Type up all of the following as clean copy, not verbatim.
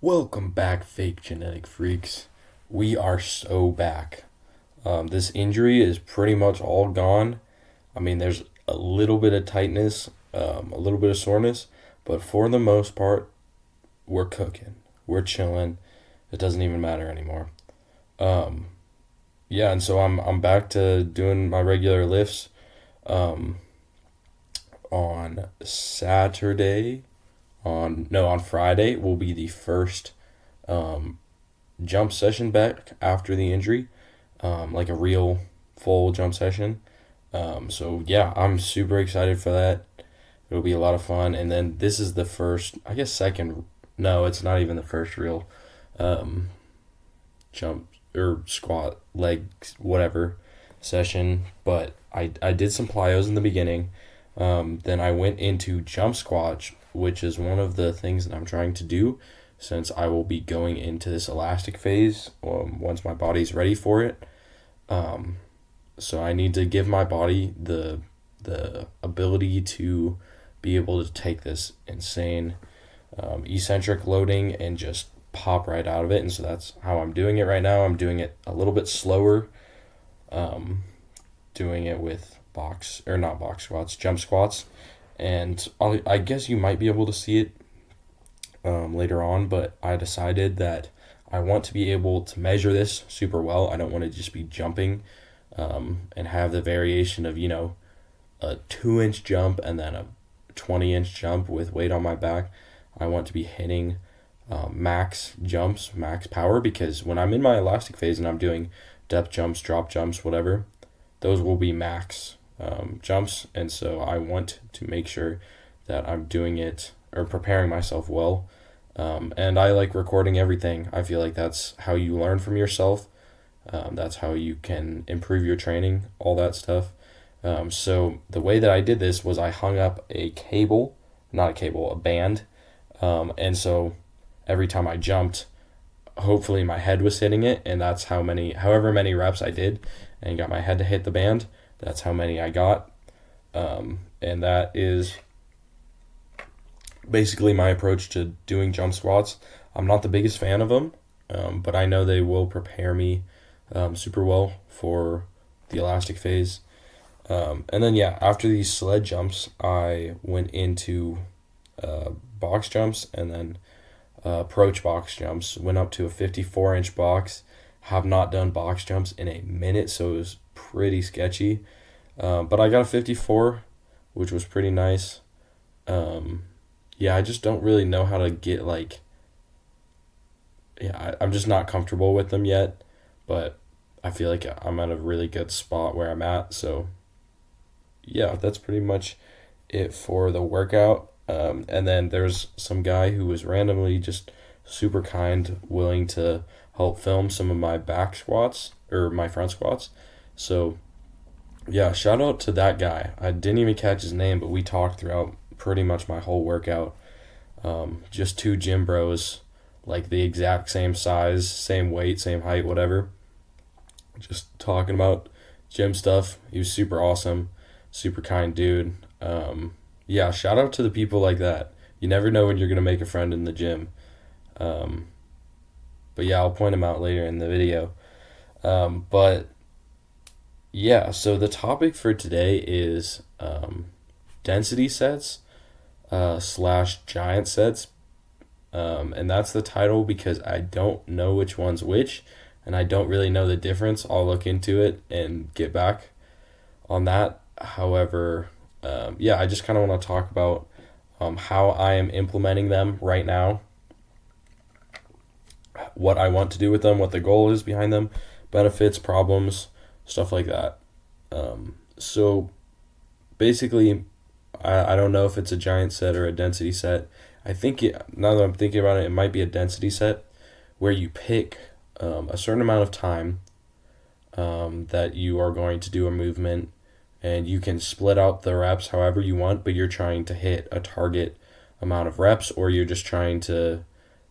Welcome back, fake genetic freaks. We are so back. This injury is pretty much all gone. I mean, there's a little bit of tightness, a little bit of soreness, but for the most part, we're cooking. We're chilling. It doesn't even matter anymore. Um, yeah, and so I'm back to doing my regular lifts. Um, on Saturday, on Friday will be the first um, jump session back after the injury, like a real full jump session. So yeah, I'm super excited for that. It'll be a lot of fun. And then this is the first, I guess, second. No, it's not even the first real um, jump or squat, legs, whatever session. But I did some plyos in the beginning. Then I went into jump squat, which is one of the things that I'm trying to do since I will be going into this elastic phase once my body's ready for it. Um, so I need to give my body the ability to be able to take this insane eccentric loading and just pop right out of it. And so that's how I'm doing it right now. I'm doing it a little bit slower, um, doing it with box or not box squats, jump squats. And I guess you might be able to see it later on, but I decided that I want to be able to measure this super well. I don't want to just be jumping and have the variation of, a 2 inch jump and then a 20-inch jump with weight on my back. I want to be hitting max jumps, max power, because when I'm in my elastic phase and I'm doing depth jumps, drop jumps, whatever, those will be max jumps. And so I want to make sure that I'm doing it or preparing myself well. And I like recording everything. I feel like that's how you learn from yourself. That's how you can improve your training, all that stuff. So the way that I did this was I hung up a cable, not a cable, a band. And so every time I jumped, hopefully my head was hitting it, and that's however many reps I did and got my head to hit the band, that's how many I got. And that is basically my approach to doing jump squats. I'm not the biggest fan of them, but I know they will prepare me super well for the elastic phase. And then, yeah, after these sled jumps, I went into box jumps and then approach box jumps. Went up to a 54-inch box. Have not done box jumps in a minute, so it was pretty sketchy. But I got a 54, which was pretty nice. Yeah, I just don't really know how to get, I'm just not comfortable with them yet, but I feel like I'm at a really good spot where I'm at. So yeah, that's pretty much it for the workout. And then there's some guy who was randomly just super kind, willing to help film some of my back squats or my front squats. So yeah, shout out to that guy. I didn't even catch his name, but we talked throughout pretty much my whole workout. Just two gym bros, like the exact same size, same weight, same height, whatever. Just talking about gym stuff. He was super awesome, super kind dude. Yeah, shout out to the people like that. You never know when you're gonna make a friend in the gym. Um, but yeah, I'll point him out later in the video. But yeah, so the topic for today is density sets slash giant sets. And that's the title because I don't know which one's which, and I don't really know the difference. I'll look into it and get back on that. However, yeah, I just kind of want to talk about how I am implementing them right now, what I want to do with them, what the goal is behind them, benefits, problems, stuff like that. So basically, I don't know if it's a giant set or a density set. I think now that I'm thinking about it, it might be a density set where you pick a certain amount of time that you are going to do a movement, and you can split out the reps however you want, but you're trying to hit a target amount of reps, or you're just trying to,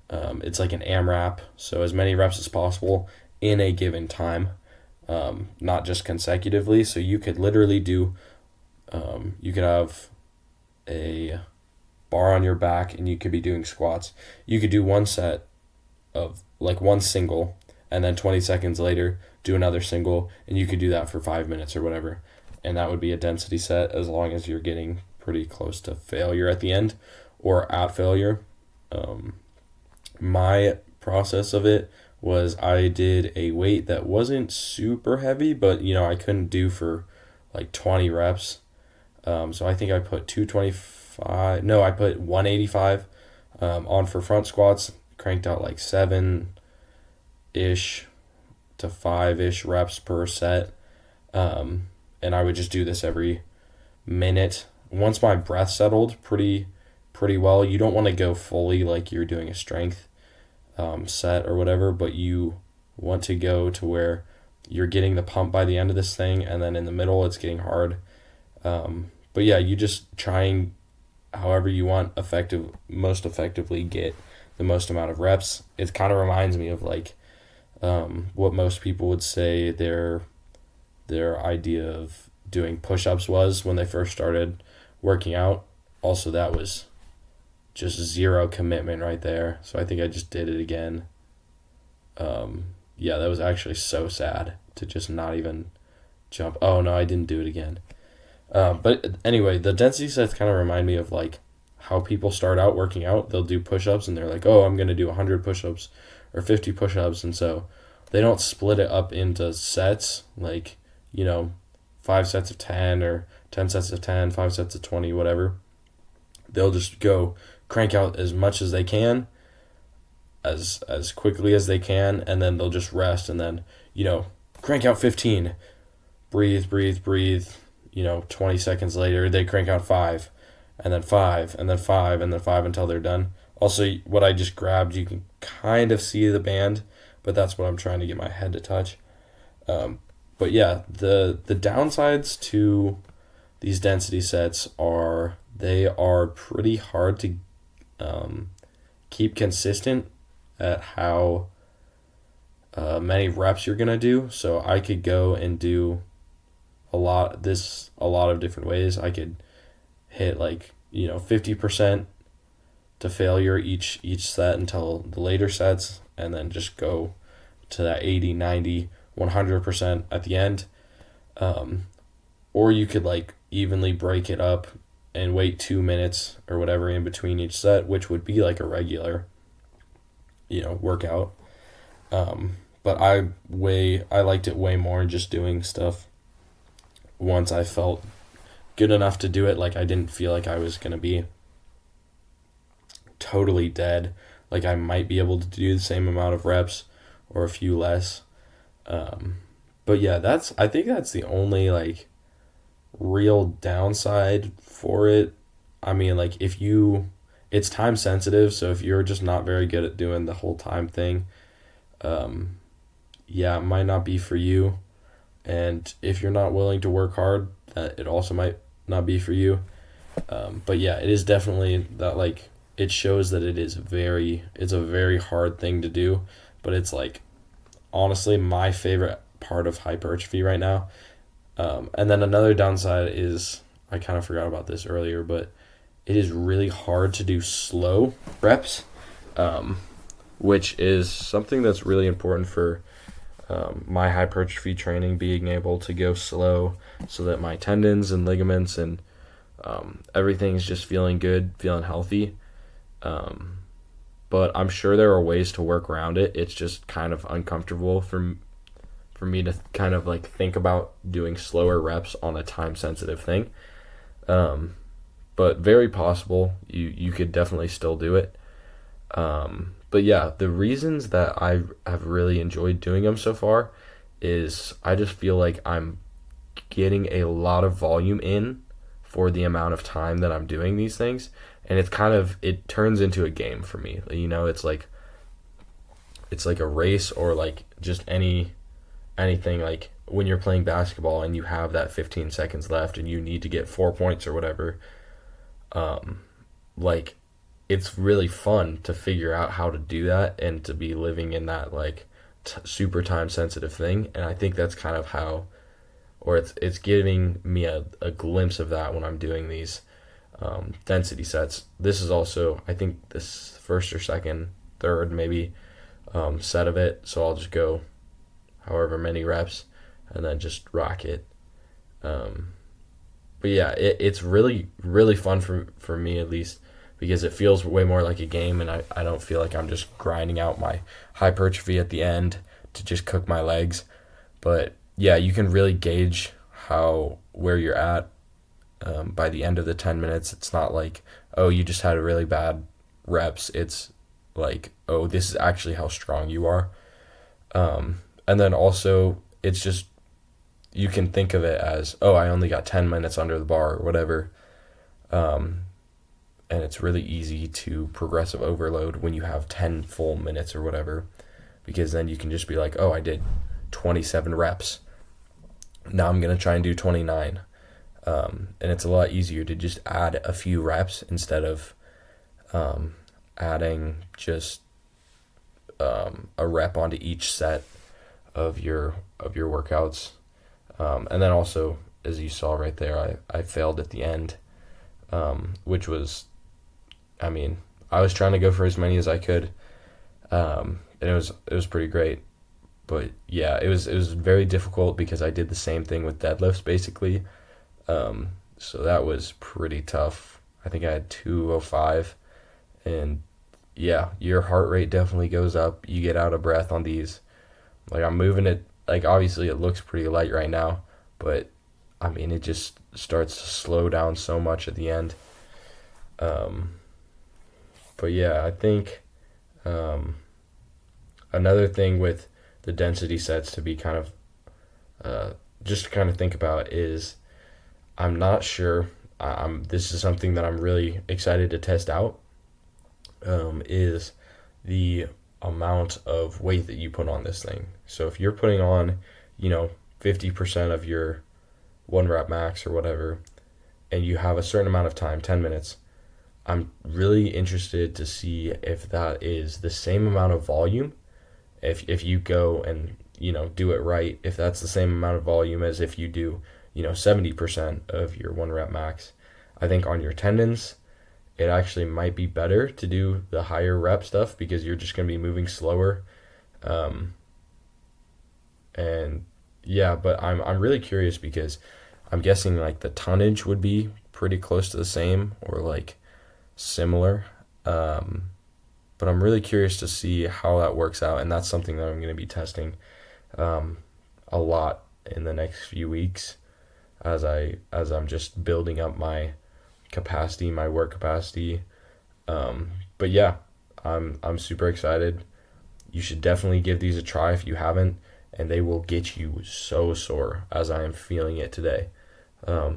it's like an AMRAP, so as many reps as possible in a given time, not just consecutively. So you could literally do, you could have a bar on your back and you could be doing squats. You could do one set of like one single, and then 20 seconds later do another single, and you could do that for 5 minutes or whatever, and that would be a density set as long as you're getting pretty close to failure at the end or at failure. My process of it was I did a weight that wasn't super heavy, but I couldn't do for like 20 reps. So I think I put 225. No, I put 185 on for front squats. Cranked out like 7-ish to 5-ish reps per set. And I would just do this every minute. Once my breath settled pretty well, you don't want to go fully like you're doing a strength set or whatever, but you want to go to where you're getting the pump by the end of this thing, and then in the middle it's getting hard. But yeah, you just trying however you want most effectively get the most amount of reps. It kind of reminds me of like what most people would say their idea of doing push-ups was when they first started working out. Also, that was just zero commitment right there. So I think I just did it again. Yeah, that was actually so sad to just not even jump. Oh no, I didn't do it again. But anyway, the density sets kind of remind me of like how people start out working out. They'll do push-ups and they're like, oh, I'm going to do 100 push-ups or 50 push-ups. And so they don't split it up into sets, like, 5 sets of 10 or 10 sets of 10, 5 sets of 20, whatever. They'll just go crank out as much as they can, as quickly as they can, and then they'll just rest, and then, crank out 15, breathe, 20 seconds later, they crank out 5, and then 5, and then 5, and then 5 until they're done. Also, what I just grabbed, you can kind of see the band, but that's what I'm trying to get my head to touch. But yeah, the downsides to these density sets are they are pretty hard to keep consistent at how many reps you're gonna do. So I could go and do a lot of different ways. I could hit 50% to failure each set until the later sets, and then just go to that 80, 90, 100% at the end. Or you could evenly break it up and wait 2 minutes or whatever in between each set, which would be like a regular workout. But I liked it way more just doing stuff once I felt good enough to do it. Like, I didn't feel like I was gonna be totally dead. Like, I might be able to do the same amount of reps or a few less. But yeah, I think that's the only real downside for it. I mean, it's time sensitive, so if you're just not very good at doing the whole time thing, yeah, it might not be for you. And if you're not willing to work hard, it also might not be for you. But yeah, it is definitely that it shows that it's a very hard thing to do, but it's honestly my favorite part of hypertrophy right now. And then another downside is, I kind of forgot about this earlier, but it is really hard to do slow reps, which is something that's really important for my hypertrophy training, being able to go slow so that my tendons and ligaments and everything's just feeling good, feeling healthy. But I'm sure there are ways to work around it. It's just kind of uncomfortable for me to kind of think about doing slower reps on a time-sensitive thing. But very possible. You could definitely still do it. But yeah, the reasons that I have really enjoyed doing them so far is I just feel like I'm getting a lot of volume in for the amount of time that I'm doing these things. And it turns into a game for me. It's like a race, or just anything, when you're playing basketball and you have that 15 seconds left and you need to get 4 points or whatever. It's really fun to figure out how to do that and to be living in that super time sensitive thing. And I think that's kind of how, or it's giving me a glimpse of that when I'm doing these density sets. This is also, I think, this first or second, third maybe set of it. So I'll just go however many reps and then just rock it. Um, but yeah, it's really, really fun for me at least because it feels way more like a game, and I don't feel like I'm just grinding out my hypertrophy at the end to just cook my legs. But yeah, you can really gauge where you're at by the end of the 10 minutes. It's not like, oh, you just had a really bad reps. It's like, oh, this is actually how strong you are. And then also, it's just, you can think of it as, oh, I only got 10 minutes under the bar or whatever. Um, and it's really easy to progressive overload when you have 10 full minutes or whatever, because then you can just be like, oh, I did 27 reps. Now I'm going to try and do 29. And it's a lot easier to just add a few reps instead of adding just a rep onto each set of your workouts. And then also, as you saw right there, I failed at the end, which was, I mean, I was trying to go for as many as I could, and it was pretty great. But yeah, it was very difficult because I did the same thing with deadlifts basically. So that was pretty tough. I think I had 205, and yeah, your heart rate definitely goes up. You get out of breath on these. Like I'm moving it, like obviously it looks pretty light right now, but I mean it just starts to slow down so much at the end. Um, but yeah, I think another thing with the density sets to be kind of just to kind of think about is I'm not sure. This is something that I'm really excited to test out. Is the amount of weight that you put on this thing. So if you're putting on, 50% of your one rep max or whatever, and you have a certain amount of time, 10 minutes, I'm really interested to see if that is the same amount of volume. If you go and, do it right, if that's the same amount of volume as if you do, 70% of your one rep max. I think on your tendons, it actually might be better to do the higher rep stuff because you're just going to be moving slower. Um, and yeah, but I'm really curious because I'm guessing like the tonnage would be pretty close to the same or like similar. Um, but I'm really curious to see how that works out, and that's something that I'm going to be testing um, a lot in the next few weeks as I'm just building up my capacity, my work capacity. But yeah, I'm super excited. You should definitely give these a try if you haven't, and they will get you so sore as I am feeling it today.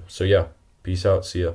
So yeah, peace out. See ya.